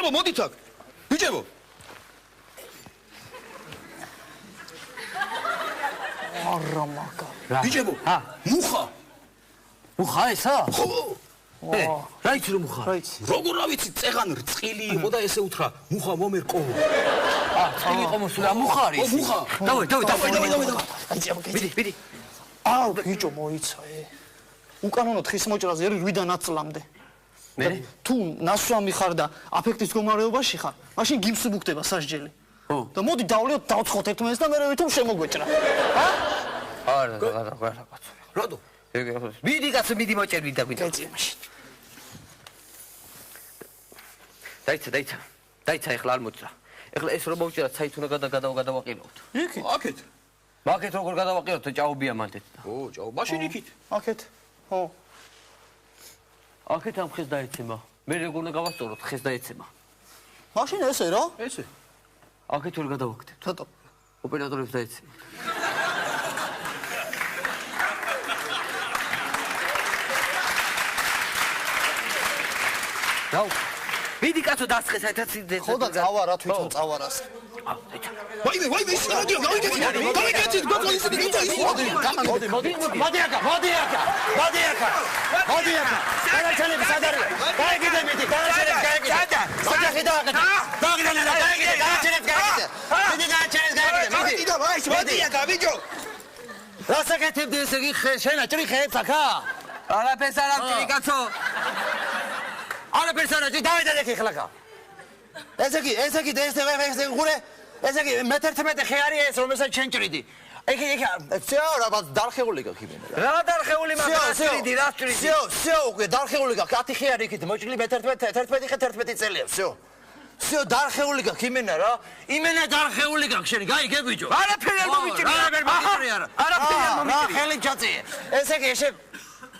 ბიჭებო, მოდით აქ. ბიჭებო. არა მაგა. ბიჭებო. მუხა. მუხა ესა? ხო. რა იცი რომ მუხა? როგორ რა ვიცი, წეღან რწყილი იყო და ესე უთხრა, მუხა მომერყო. წილი იყო მოსული, მუხა არის. მუხა. დავай. ბიდი. ბიჭო მოიცაე. უკანონო თხის მოჭრაზე 8-დან 10 წლამდე. მე? თუ ნასვამი ხარ და აფექტის მდგომარეობაში ხარ, მაშინ გიმსი ბუქდება სასჯელი. და მოდი დავლიოთ დავცხოთ ერთმანეთს და მე ვითომ შემოგვეჭრა. არა, კაცო. რატო? მიდი კაცო, მიდი მოჭერვი და გვიდა. ეცი მაშინ. დაიცა ეხლა არ მოჭრა. ეხლა ეს რომ მოვჭერა, საით უნდა გადავაყილოთ. იქით. აქეთ. მაგეთ როგორ გადავაყილოთ, ჭაობია მანდეთ. ო, ჭაო, მაშინ იქით. აქეთ. ხო. აქეთ ამ ხეს დაეცემა. მე როგორ უნდა გავასწოროთ ხეს დაეცემა. მაშინ ესე რა? ესე. აქეთ ვერ გადავაკეთებ. ცოტა. ოპერატორებს დაეცემა. დაუ მიდი კაცო დასხე საერთოდ ხო და წავარა თვითონ წავარას. ვაიმე, ის მოდი აქ. მოდი აქ. დანარჩენები სად არის? გაიგიდე მიდი, დანარჩენები გაიგიდე. ოჯახი დააკეთე. დანარჩენებს გაიგიდე. მოდი აქ, ბიჭო. რასაკეთებდი ესე იგი შენა ჭრი ხეებს აქა? არაფერს არ ამჭრი კაცო. არაფერს არ ამჭრი, დავიდე ხე ხლაკა. ესე იგი ღურე, ესე იგი მე-11 ხე არის ეს რომელსაც შენ ჭრიდი. ეხი всё, რა დარხეული გაქვს იმენა. რა დარხეული მაგას ჭრიდი, რა ჭრიდი? всё, უკვე დარხეული გაქვს 10 ხე არის იქით, მოჭრილი მე-11 ხე 11 წელია, всё, დარხეული გაქვს იმენა რა. იმენა დარხეული გაქვს შენი, გაიგე ბიჭო. არაფერი არ მომიჭრი, არაფერი არ რა ხელი ჩაწიე. ესე იგი ესე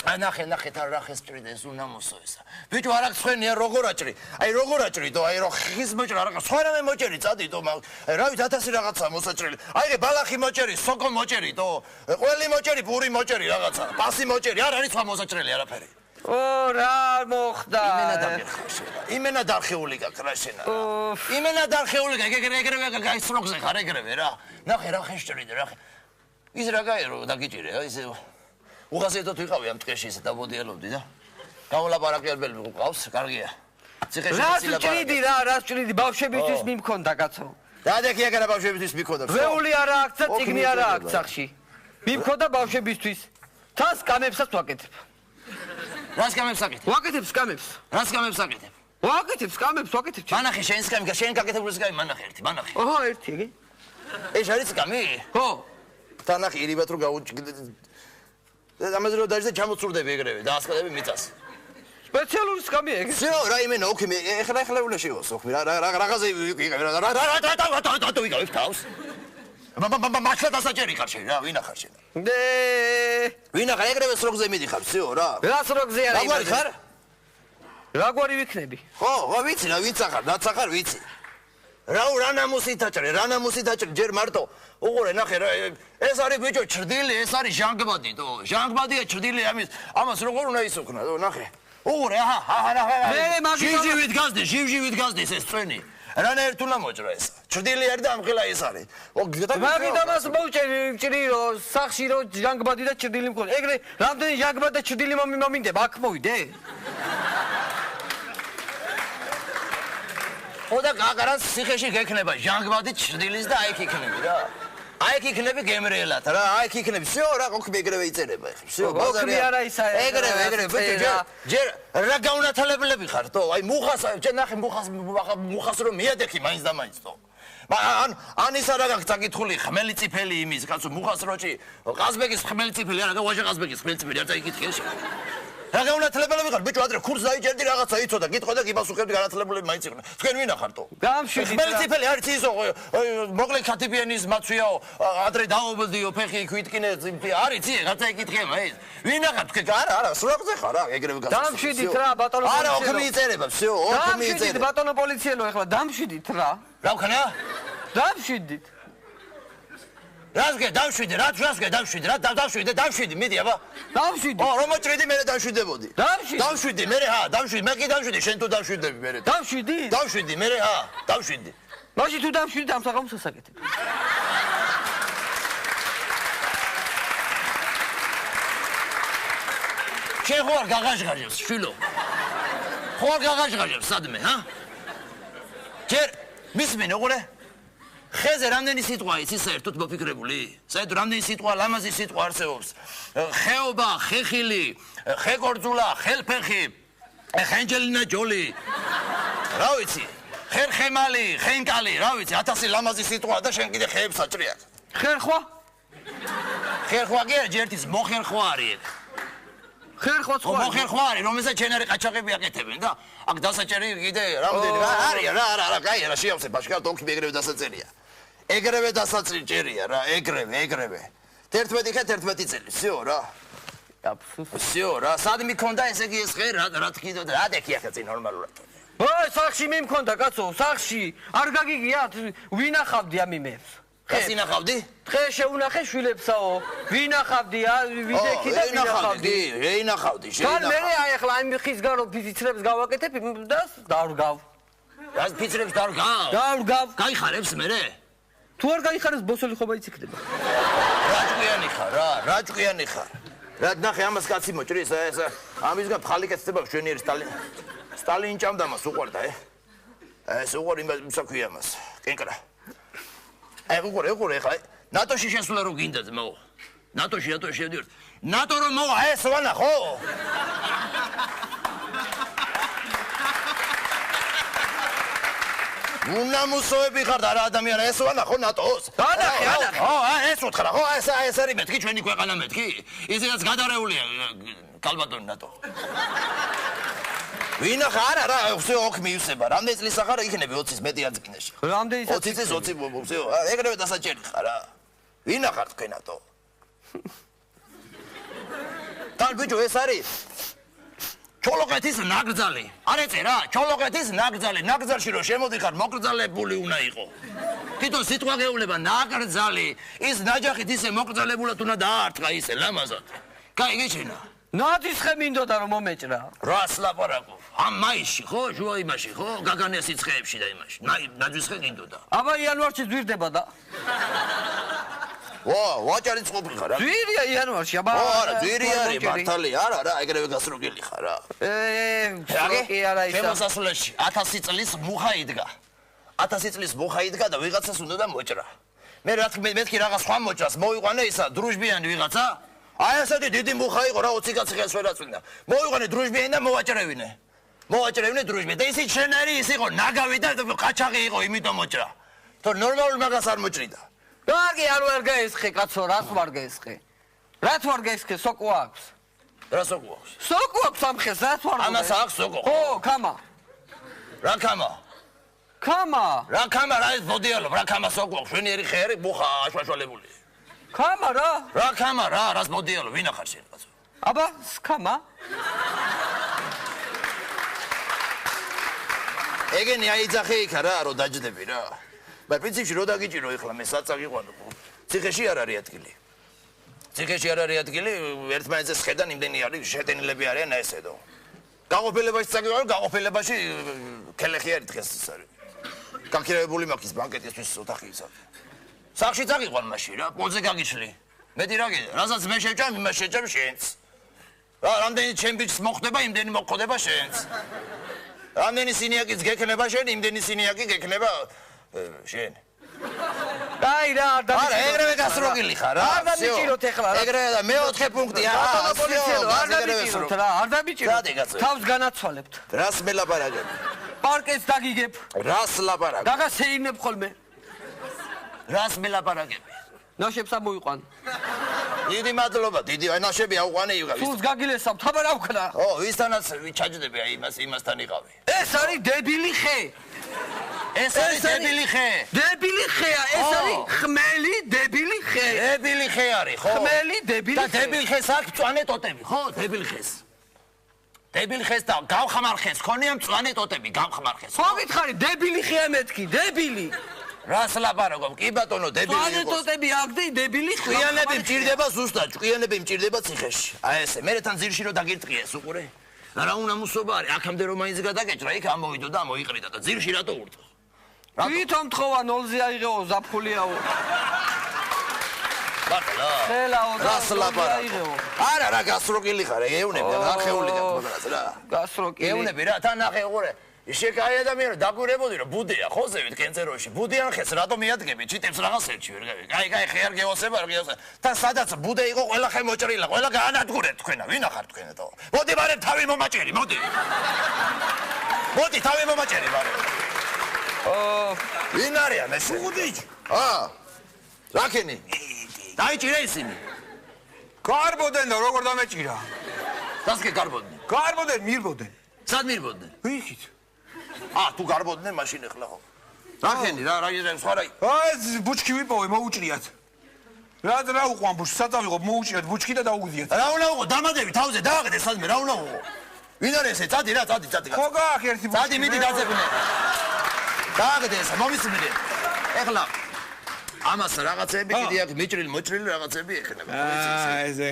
ნახე რა ხეს ჭრიდეს უნამოსო ესა. ბიჭო არ აქვს ხვენია როგორ აჭრი. აი როგორ აჭრიდო, აი რო ხის მოჭრა რაღაც სხვანაირად მოჭერი წადიდო, რა ვიცი 1000 რაღაცა მოსაჭრილი. აი ბალახი მოჭერი, სოკო მოჭერიდო, ყველი მოჭერი, პური მოჭერი რაღაცა, პასი მოჭერი, არ არის სხვა მოსაჭრელი არაფერი. რა მოხდა? იმენა დარხეული გაქვს რა შენა. იმენა დარხეული გაქვს, ეგრევე გაისროგზე ხარ ეგრევე რა. ნახე რა ხეს ჭრიდე რა. ის რა გაირო დაგიჭირე, აი ესე უხასიათოდ ვიყავი ამ ტყეში ისე დამოდიალობდი და გამოლაპარაკებელი ყავს, კარგია. ციხეში ჭრიდი რა ჭრიდი ბავშვებისთვის მიმქონდა კაცო. დადექი ეგარა ბავშვებისთვის მიმქონდა. ვეული არა აქვს და წიგნი არა აქვს სახში. მიმქონდა ბავშვებისთვის. თან სკამებსაც ვაკეთებ. რა სკამებს აკეთებ? ვაკეთებ სკამებს. რა სკამებს აკეთებ? ვაკეთებ სკამებს, ვაკეთებ. მანახი შენ სკამი, შენ გაკეთებული სკამი მანახი ერთი, მანახი. ოჰო, ერთი იგი. ეს არის სკამი? ხო. თანახი ირიბათ რომ გაუჭიდე ამაზე რომ დაიჭრე ჩამოცურდები ეგრევე და ასკადები მიწას. სპეციალური სკამი ეგ. всё, რა იმენა, ოკეი, მე ეხლა უნდა შევასო, ხმი, რაღაცა ვიყავი, რა ვიყავი თავს. მართლა დასაჭერი ხარ შენ, რა, ვინა ხარ შენ? ვინა ხარ, ეგრევე სროგზე მიდიხარ, всё, რა. რა სროგზე არა იმაზე. რა ხარ? რა გვარი ვიქნები? ხო, ვიცი რა, ვიცა ხარ, ნაცა ხარ, ვიცი. რა ნამუსით აჭრე, ჯერ მარტო. უყურე, ნახე რა, ეს არის ბიჭო ჭრდილი, ეს არის ჟანგბადი, ჟანგბადია ჭრდილი ამას როგორ უნდა ისუქნა, ნახე. უყურე, აჰა, მე მაგით ჟივჟივით გაზდეს ეს წვენი. რანაირად უნდა მოჭრა ეს. ჭრდილი არის და ამხელა ეს არის. მაგით ამას მოვჭრი რომ სახში რომ ჟანგბადი და ჭრდილი მქონდა. ეგრე რამდენი ჟანგბადი და ჭრდილი მომინდება, აქ მოვიდე? ხოდა გაგარას ციხეში გექნება ჟანგბადი ჭრდილის და აიქ იქნები რა. აიქ იქნები გემრიელად რა, აიქ იქნები. всё, რა ყოქი ეგრევე იწერება ახლა. всё, ბაზარი არა ისა. ეგრევე, ბიჭო, ჯერ რა გაუნათლებლები ხარ თო? აი მუხას, ნახე მუხას რომ მიადექი მაინც და მაინც თო. ან ის არა გაქვს საკითხული ხმელი წიფელი იმის, კაცო მუხას როჭი, ყაზბეგის ხმელი წიფელი არა, ვაჟა ყაზბეგის ხმელი წიფელი არ წაიკითხე შე. რა გაუნათლებლები ხარ ბიჭო, ადრე კურს დაიჭერდი რაღაცა იცოდა, გიტყოდა გიპასუხებდი განათლებლები მაინც იყვნენ. თქვენ ვინა ხარტო? გამშვიდით. ხმელი წიფელი არის ისო, მოკლე ქათიბიანის მაცვიაო, ადრე დაობლდიო, ფეხი ქვიტკინე, არის იცი, რაღაცა იკითხე მაინც. ვინა ხარ თქვენ? არა, სროგზე ხარ რა, ეგრევე გასწავლე. დამშვიდით რა, ბატონო პოლიციელო. არა, ოქ მიიწერება, всё, ოქ მიიწერება. დამშვიდით ბატონო პოლიციელო, ეხლა დამშვიდით რა. რა ვქნა? დამშვიდით. რას გე დავშვიდე, რას გე დავშვიდე, რა დავშვიდე, მიდი აბა. დავშვიდე. რომ მოჭრიდი მე დავშვიდებოდი. დავშვიდე, მე დავშვიდე, მე კი დავშვიდე, შენ თუ დავშვიდები მე. დავშვიდი? დავშვიდი, მე დავშვიდი. მაშინ თუ დავშვიდე ამ საღამოს ასაკეთებ. შენ ხო არ გაღაშღაჟებს, შვილო. ხო არ გაღაშღაჟებს სადმე, ჰა? ჯერ მისმენ ოღონდ ხეზე რამდენი სიტყვა იცი საერთოდ მოფიქრებული? საერთოდ რამდენი სიტყვა, ლამაზი სიტყვა არსებობს? ხეობა, ხეხილი, ხეკორძულა, ხელფეხი, ხენჯელინა ჯოლი. რა ვიცი? ხერხემალი, ხენკალი, რა ვიცი, 1000 ლამაზი სიტყვა და შენ კიდე ხეებს აჭრია. ხერხვა? ხერხვა კი არა, ჯერთის მოხერხვა არის ეგ. ხერხვა სხვა. მოხერხვა არის, რომელსაც შენ არის ყაჩაღები აკეთებენ და აქ დასაჭერი კიდე რამდენი არის რა, კაი რა, შეავსე ბაშკალ თონქი ეგრევე დასაწერია. ეგრევე დასაწერია რა, ეგრევე. 11 ხე 11 წელი, всё რა. всё რა, სად მიქონდა ესე იგი ეს ხე რა თქიდო და რა დექი ახლა წინ ნორმალურად. ой, სახში მე მქონდა კაცო, სახში. არ გაგიგიათ, ვინ ახავდი ამ იმებს? ხეს ინახავდი? დღე შეუნახე შვილებსაო. ვინ ახავდი, ვიდექი და ვინ ახავდი? ინახავდი, თან მე აი ახლა ამ ხის გარო ფიცრებს გავაკეთებ და დავრგავ. რას ფიცრებს დავრგავ? დავრგავ. გაიხარებს მე? თუ არ გაიხარებს ბოსელი ხობა იციქდება. რა ჭკვიანი ხარ? რა ნახე ამას კაცი მოჭრის ეს ამისგან ფხალიკეთდება შვენიერი სტალინი ჭამდა მას უყარდა ეს უყარ იმას საქვია მას კენკრა უყურე ხა ნატოში შესვლა რო გინდა ძმო ნატოში შევდივართ ნატო რომ მოვა ეს ვანა ხო უნამუსოები ხარ და რა ადამიანი ეს ვანა ხო ნატოს ანახე ეს უთხრა ხო ეს არის მეთქი ჩვენი ქვეყანა მეთქი ისედაც გადარეულია კალბატონი ნატო ვინა ხარ არა всё ოკ მიუსება რამდენი წლის ახარ იქნები 20-ის მეტი აძკინეში რამდენი 20 წლის 20 всё ეგრევე დასაჭერი ხარ რა ვინა ხარ თქვენ ნატო თან ბიჭო ეს არის ჩოლოყეთის ნაკრძალი არ ეწერა ჩოლოყეთის ნაკრძალი ნაკრძალში რომ შემოდიხარ მოკრძალებული უნდა იყო თვითონ სიტყვა გეუბნება ნაკრძალი ის ნაჯახით ისე მოკრძალებულად უნდა დაარტყა ისე ლამაზად კაი გიჩინა ნადის ხე მინდოდა რომ მომეჭრა რას ლაპარაკო ამ მაისში ხო ჟუა იმაში ხო გაგანია სიცხეებში და იმაში ნაძვის ხე გინდოდა აბა იანვარში ძვირდება და ვაჭარი წყობი ხარ რა ძვირია იანვარში აბა არა ძვირი არის მართალი არა რა ეგრევე გასროგელი ხარ რა კი არა ისა შემოსასვლელში 1000 წლის მუხა იდგა 1000 წლის მუხა იდგა და ვიღაცას უნდა და მოჭრა მე რა თქმა მეთქი რაღაც სხვა მოჭრას მოიყვანე ისა დრუჟბიანი ვიღაცა აი ასეთი დიდი მუხა იყო რა 20 კაცი ხელს ვერ აწვინდა მოიყვანე დრუჟბიანი და მოვაჭრევინე დრუჟბი და ისიც შენერი ის იყო ნაგავი და ყაჩაღი იყო იმიტომ მოჭრა თორე ნორმალურ მაგას არ მოჭრიდა კარგი არ ვარ გაესხე კაცო რას ვარ გაესხე რაც ვარ გაესხე სოკო აქვს რა სოკო აქვს სოკო აქვს ამ ხეს რაც ვარ ამას აქვს სოკო ხო ქამა რა ქამა რა ეს ბოდიალო რა ქამა სოკო აქვს შვენიერი ხერი მუხა აშვაშვალებული ქამა რა ქამა რას ბოდიალო ვინ ახარ შენ კაცო აბა ქამა ეგენი აიძახე იქა რა რომ დაჯდები რა მაგრამ პრინციპში რო დაგიჭირო ეხლა მე საწაგიყვანო ციხეში არ არის ადგილი ერთმანეთზე შედან იმდენი არის შეტენილები არიან ესედო გაყოფილებაში წაგიყვანო გაყოფილებაში ქელეხი არის დღეს ის არის გაქირავებული მაქვს ბანკეტისთვის ოთახი ისა სახში წაგიყვან მაშინ რა პოზე გაგიშლი მეტი რა გინდა რასაც მე შევჭამ იმას შეჭამ შენც რა რამდენი ჩემპიონს მოხდება იმდენი მოხდება შენც რამდენი სინიაკიც გექნება შენ იმდენი სინიაკი გექნება შენ აი რა არა ეგრევე გასროგილი ხარ რა არ დამიჭიროთ ეხლა რა ეგრევე და მე-4 პუნქტი არა პოლიციელო არ დამიჭიროთ რა არ დამიჭიროთ თავს განაცვალებთ რას მელაპარაკებ პარკეთს დაგიგებ რას ლაპარაკებ გაგასეინებ ხოლმე რას მელაპარაკებ ნაშებს ამოიყვან დიდი მადლობა დიდი აი ნაშები აუყვანე იგავი სულს გაგილესავ თაბარ ავქნა ო ვისთანაც ჩაჯდები აი იმასთან იყავი ეს არის დებილი ხე ეს არის დებილი ხე ეს არის ხმელი დებილი ხე დებილი ხე არის ხო ხმელი დებილი და დებილი ხეს აქვს მწვანე ტოტები ხო დებილი ხეს და გავხმარ ხეს ხონია მწვანე ტოტები გავხმარ ხეს ხო გითხარი დებილი ხეა მეთქი დებილი რას ლაპარაკობ? კი ბატონო, დებილი იყოს. ანეკდოტები აგდე, დებილი ხარ. ჭკვიანები მჭირდება ზუსტად, ჭკვიანები მჭირდება ციხეში. აი ესე, მე თან ძირში რო დაგირტყიეს უყურე. რა უნდა მოსობა არის, აქამდე რომ მაინც გადაგეჭრა, იქ ამოვიდო და მოიყრიდა და ძირში რატო ურტყო? თვითონ თხოვა 0-ზე აიღეო, ზაფხულიაო. ბატონო. ხელაო და რას ლაპარაკობ? არა, რა გასროკილი ხარ, ეუნები, არხეული გაქვს რა. გასროკილი. ეუნები რა, თან ნახე უყურე. ისე კაი ადამიანი დაგვირებოდი რომ ბუდეა, ხოზევით კენწეროში. ბუდიან ხეს რატო მიადგები? ჩიტებს რაღაცებში ვერ გავიგე. კაი, ხეარ გეოსება, გეოსება. თან სადაც ბუდე იყო, ყველა ხე მოჭრილა, ყველა გაანადგურეთ თქვენა. ვინ ახარ თქვენათო? მოდი ბარე თავი მომაჭერი, მოდი. მოდი თავი მომაჭერი ბარე. ვინ არიან ესე? უღუდიჯი. რაკენი? დაიჭირე ისინი. გარბოდენ და როგორ დამეჭირა? დასკე გარბოდნენ. გარბოდენ, მირბოდენ. სად მირბოდნენ? ვიქით. თუ გარბოდნენ მაშინ ეხლა ხო. რაკენი, რა სხვა რა? აი, ბუჩქი ვიპოვე, მოუჭრიათ. რა უყვან ბუჩქს, საწავიღო, მოუჭრიათ ბუჩქი და დაუგდიათ. რა უნდა უყო, დამადები თავზე დააღდე სადმე, რა უნდა უყო? ვინ არის ესე? წადი რა, წადი. ხო გააქ ერთი ბუჩქი. წადი, მიდი დაძებნე. დააღდე ესა, მომისმინე. ეხლა ამას რაღაცები კიდე აქ მიჭრილი რაღაცები ექნება. ესე.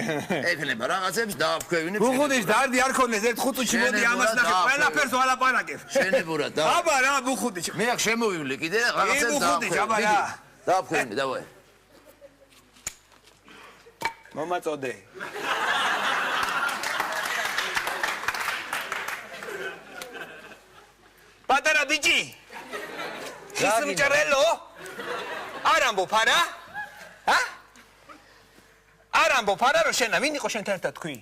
ექნება რაღაცებს დააფქვევინებ. ბუხუდის დარდი არ ქონდეს ერთ ხუთში მოდი ამას ნახე. ყველაფერს ვალაპარაკებ. შენებურად და. აბა რა ბუხუდის. მე აქ შემოვივლი კიდე რაღაცებს ბუხუდის, აბა რა. დააფქვევინე, დავაი. მომაწოდე. პატარა ბიჭი. ის მჭრელო? არ ამბობ არა? არ ამბობ არა რომ შენა ვინ იყო შენთან ერთად თქვი?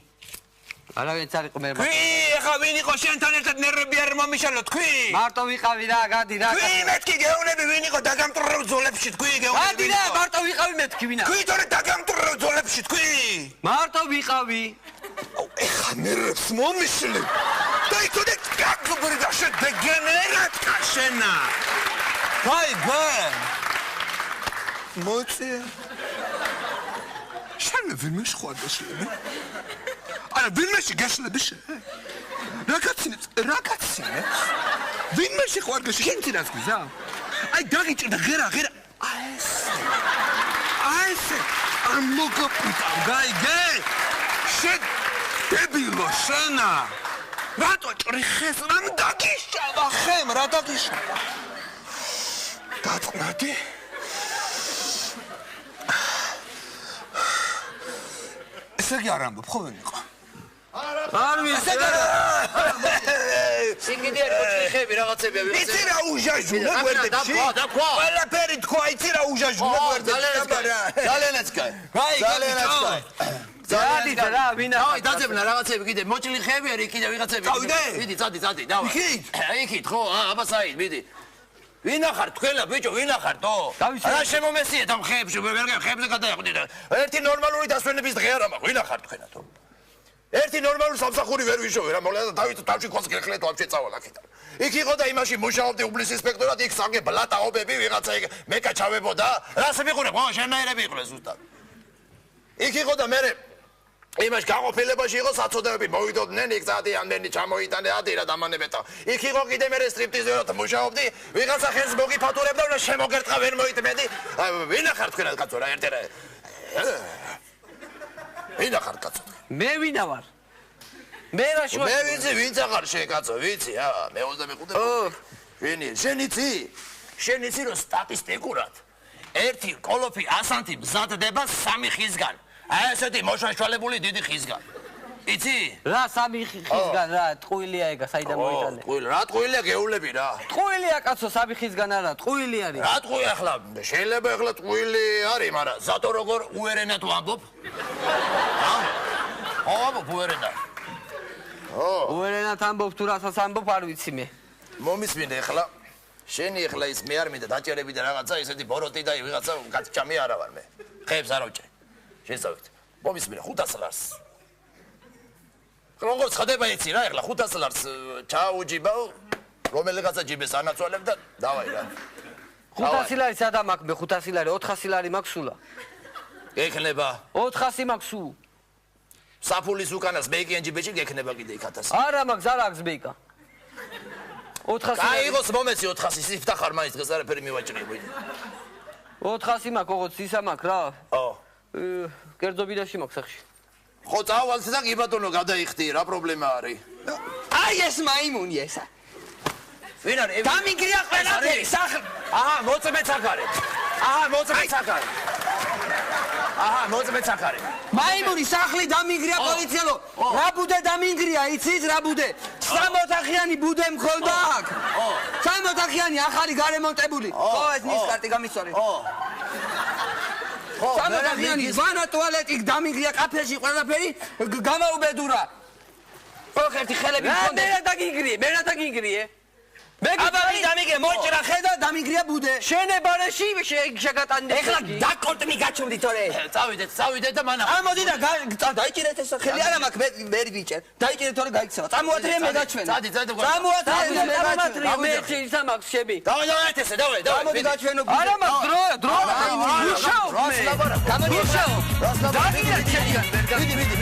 არავინც არ იყო მე. თქვი, ეხა ვინ იყო შენთან ერთად ნერვები არ მომიშალო თქვი? მარტო ვიყავი რა, გადი რა. თქვი მეთქი გეუნები ვინ იყო დაგამტვრევ ძოლებში თქვი გეუნები. გადი რა, მარტო ვიყავი მეთქი ვინა. თქვი თორე დაგამტვრევ ძოლებში თქვი. მარტო ვიყავი. ეხა ნერვებს მომიშლე. და იქოდე გაგბრი და შე დეგენერატკა შენა. აი ბე. მოწე. შენ ვინმე შეხوارდა შენ? არა ვინმე შეგაშლები შენ? რაკაცინე? ვინმე შეხوارდა შენ თირას გზა? აი დაგიჭირდა ღერა. აესე. არ მოგოპიტა გაიგე? შენ დებილო შენა. რატო ჭრიხეს? ამ დაგიშავა ხემ, რა დაგიშავა? დაწყნადი? ესე კი არ ამბობ, ხო ვინ იყო? არ ვიცი. სინგიდი არ მოჭრიხები რაღაცები ვიღაცები. იცი რა უჟაჟულე გვერდებში? დაკვა. ყველაფერი თქვა, იცი რა უჟაჟულე გვერდებში? ძალიანაც კაი. ძალიანაც კაი. დადი რა, ვინა. დავაი, დაძებნა რაღაცები კიდე, მოჭრილი ხეები არის კიდე ვიღაცები. წავიდე? მიდი, წადი, დავაი. იქით, ხო, აბა საიდ, მიდი. ვინ ახარ თქვენა ბიჭო, ვინ ახართო? რა შემომესიეთ ამ ხეებში, ხეებზე გადაიყვდით. ერთი ნორმალური დასვენების დღე არ მაქვს, ვინ ახარ თქვენათო? ერთი ნორმალური სამსახური ვერ ვიშოვე რა, მოგლა და დავით თავში ხოს გეხლეთ ვაფშე წავალ აქეთ. იქ იყო და იმაში მუშაობდი უბლის ინსპექტორად, იქ საგე ბლატაობები ვიღაცა იქ მეკაჩავებოდა. რას მიყურებ, ხო, შენაერები იყვნენ ზუსტად. იქ იყო და მე იმაში გაყოფილებაში იყო საწოდები, მოვიდოდნენ იქ ზადიანნი ჩამოიტანე ადირა დამანებეთა. იქ იყო კიდე მე სტრიპტიზერად მუშაობდი, ვიღაცა ხელს მოგიფათურებდა და შემოგერტყა ვერ მოიტმედი. ვინ ახარ თქვენად კაცო რა ერთ-ერთი. ვინ ახარ კაცო? მე ვინა ვარ? მე რა შუა? მე ვიცი ვინც ახარ შენ კაცო, ვიცი, მე 25. ვინი? შენ იცი რომ სტატისტიკურად ერთი კოლოფი ასანთი მზადდება 3 ხისგან. აი ესეთი მოშაშვალებული დიდი ხისგან. იცი? რა 3 ხისგან რა, ტყუილია ეგა, საიდან მოიტანე? ტყუილი, რა ტყუილია გეულები რა. ტყუილია კაცო 3 ხისგან არა, ტყუილი არის. რა ტყუილი ახლა? შეიძლება ახლა ტყუილი არის, მაგრამ ზატო როგორ უერენად ვამბობ? ამბობ უერენად. უერენად ამბობ თუ რასაც ამბობ არ ვიცი მე. მომისმინე ახლა. შენი ახლა ის მე არ მინდა დაჭერები და რაღაცა ესეთი ბოროტი და ვიღაცა კაცჭამი არა ვარ მე. ხეებს არ ავჭერ. შესავით. მომისმინე 500 ლარს. როგორ ხდება იცი რა, ახლა 500 ლარს ჩაუჯიბავ, რომელიღაცა ჯიბეს ანაცვალებ და დავაი რა. 500 ლარი სადა მაქვს მე 500 ლარი, 400 ლარი მაქვს სულა. ეკნება. 400 მაქვს სულ. საფულის უკანას მეიკიან ჯიბეში გექნება კიდე 1000. არა მაქვს, არა აქვს ბეიკა. 400 აი იყოს მომეცი 400 ის იფთახარ მაინც დღეს არაფერი მივაჭრიე. 400 მაქვს, ოღონდ ისა მაქვს რა. ო. კერძობიდაში მაქვს სახში. ხო წავალთ და კი ბატონო გადაიხდი, რა პრობლემა არის? აი ეს მაიმუნი ესა. ვინ არის? დამიგრია ყველაფერი სახლი. აჰა, მოწმეც აქ არის. აჰა, მოწმეც აქ არის. აჰა, მოწმეც აქ არის. მაიმუნი სახლი დამიგრია პოლიციელო. რა ბუდე დამიგრია, იცით რა ბუდე? 60-ახიანი ბუდე მქონდა აქ. 60-ახიანი ახალი გარემონტებული. ხო, ეს ნისკარტი გამისწორი. ხო, 60-ახიანი ვანა ტუალეტი დამიგრია კაფეში ყველაფერი გამაუბედურა. ოღონდ ხელები მქონდა. მე რა დაგიგრიე? აბა დამიგრია მოჭრა ხედა დამიგრია ბუდე. შენებარეში შეგატანდი. ეხლა დაკორტმი გაჩვდი თორე. წავიდეთ და მანახავ. ამოდი და დაიჭირეთ ეს ხელი არა მაქვს მე ვიჭერ. დაიჭირეთ თორე გაიქცევა. წამოათრია მე გაჩვენა. წადი წამოათრია მე გაჩვენა. მე ისა მაქვს შები. დავაი ესე, დავაი. ამოდი გაჩვენო. არა მაქვს დრო. მუშაობ მე. გამოდი მუშაობ. დაგიგრეთ შეგან. ვიდი.